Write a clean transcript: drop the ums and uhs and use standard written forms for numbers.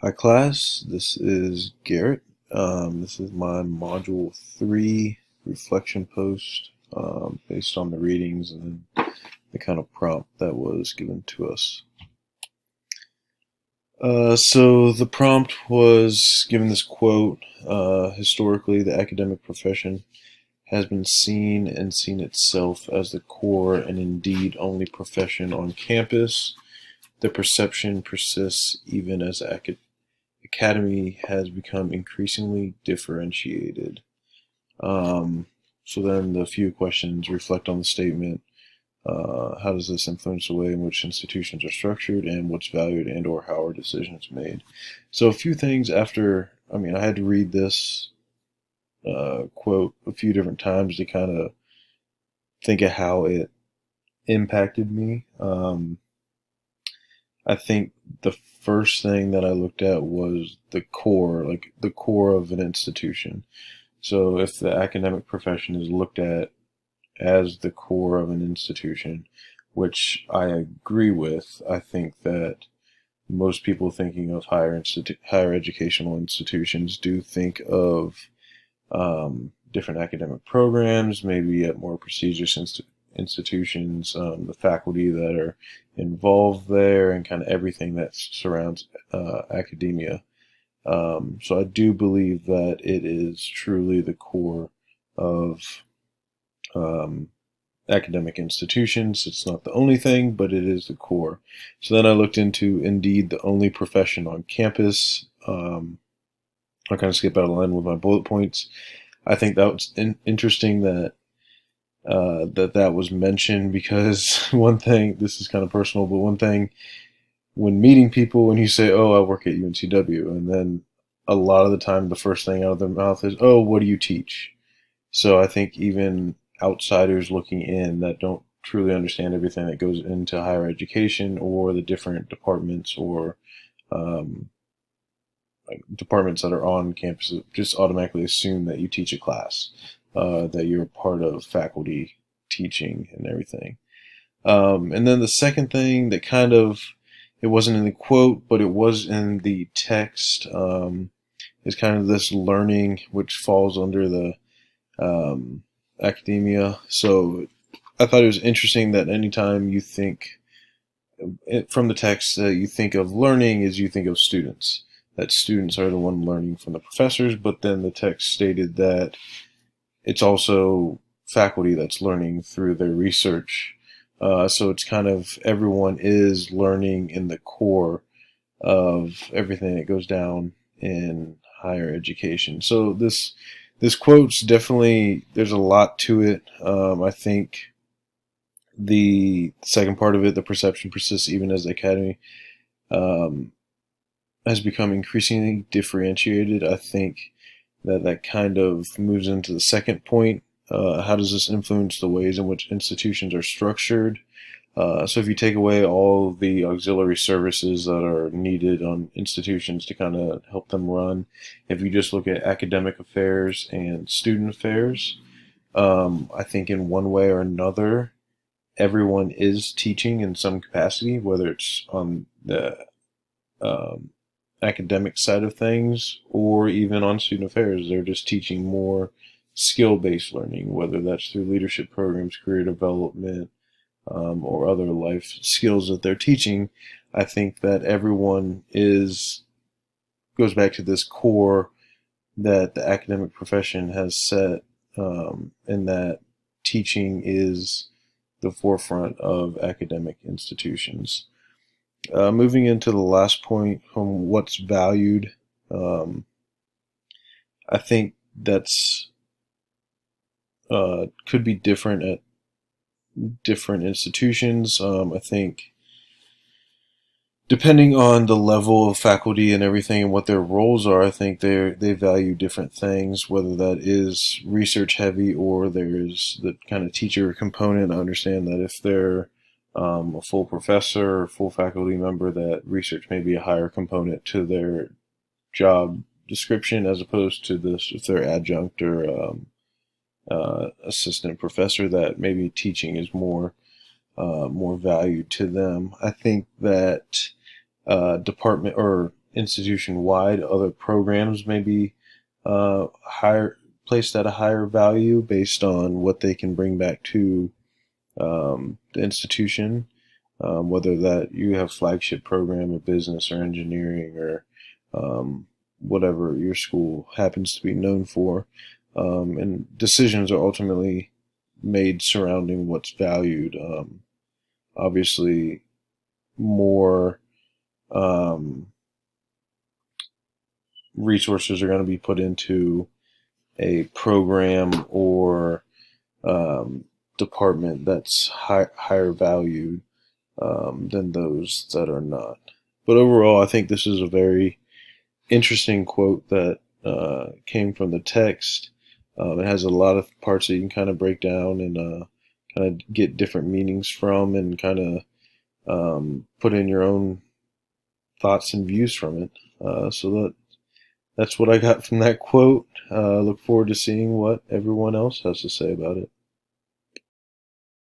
Hi class, this is Garrett. This is my Module 3 reflection post based on the readings and the kind of prompt that was given to us. So the prompt was given this quote, historically the academic profession has been seen and seen itself as the core and indeed only profession on campus. The perception persists even as academy has become increasingly differentiated. So then the few questions reflect on the statement. How does this influence the way in which institutions are structured and what's valued and or how are decisions made? So a few things after, I had to read this quote a few different times to kind of think of how it impacted me. I think the first thing that I looked at was the core, like the core of an institution. So if the academic profession is looked at as the core of an institution, which I agree with, I think that most people thinking of higher educational institutions do think of different academic programs, maybe at more prestigious institutions, the faculty that are involved there, and kind of everything that surrounds academia. So I do believe that it is truly the core of academic institutions. It's not the only thing, but it is the core. So then I looked into indeed the only profession on campus. I'll kind of skip out of line with my bullet points. I think that was interesting that that was mentioned because one thing, this is kind of personal, but one thing when meeting people, when you say, "Oh, I work at UNCW," and then a lot of the time the first thing out of their mouth is, "Oh, what do you teach?" So I think even outsiders looking in that don't truly understand everything that goes into higher education or the different departments or um, departments that are on campus just automatically assume that you teach a class, that you're part of faculty teaching and everything. And then the second thing that kind of, it wasn't in the quote, but it was in the text, is kind of this learning, which falls under the academia. So I thought it was interesting that anytime you think from the text that you think of learning is you think of students. That students are the one learning from the professors, but then the text stated that it's also faculty that's learning through their research. So it's kind of everyone is learning in the core of everything that goes down in higher education. So this quote's definitely, there's a lot to it. I think the second part of it, the perception persists even as the academy um, has become increasingly differentiated. I think that kind of moves into the second point. How does this influence the ways in which institutions are structured? So if you take away all the auxiliary services that are needed on institutions to kind of help them run, if you just look at academic affairs and student affairs, I think in one way or another, everyone is teaching in some capacity, whether it's on the um, academic side of things or even on student affairs. They're just teaching more skill-based learning, whether that's through leadership programs, career development, or other life skills that they're teaching. I think that everyone goes back to this core that the academic profession has set, and that teaching is the forefront of academic institutions. Moving into the last point on what's valued, um, I think that's could be different at different institutions. I think depending on the level of faculty and everything and what their roles are, I think they value different things, whether that is research heavy or there's the kind of teacher component. I understand that if they're a full professor or full faculty member, that research may be a higher component to their job description as opposed to this if they're adjunct or assistant professor, that maybe teaching is more valued to them. I think that department or institution-wide. Other programs may be higher placed at a higher value based on what they can bring back to the institution, whether that you have flagship program of business or engineering or whatever your school happens to be known for. And decisions are ultimately made surrounding what's valued. Obviously, more resources are going to be put into a program or department that's higher valued than those that are not. But overall, I think this is a very interesting quote that came from the text. It has a lot of parts that you can kind of break down and kind of get different meanings from, and kind of put in your own thoughts and views from it. So that's what I got from that quote. Look forward to seeing what everyone else has to say about it.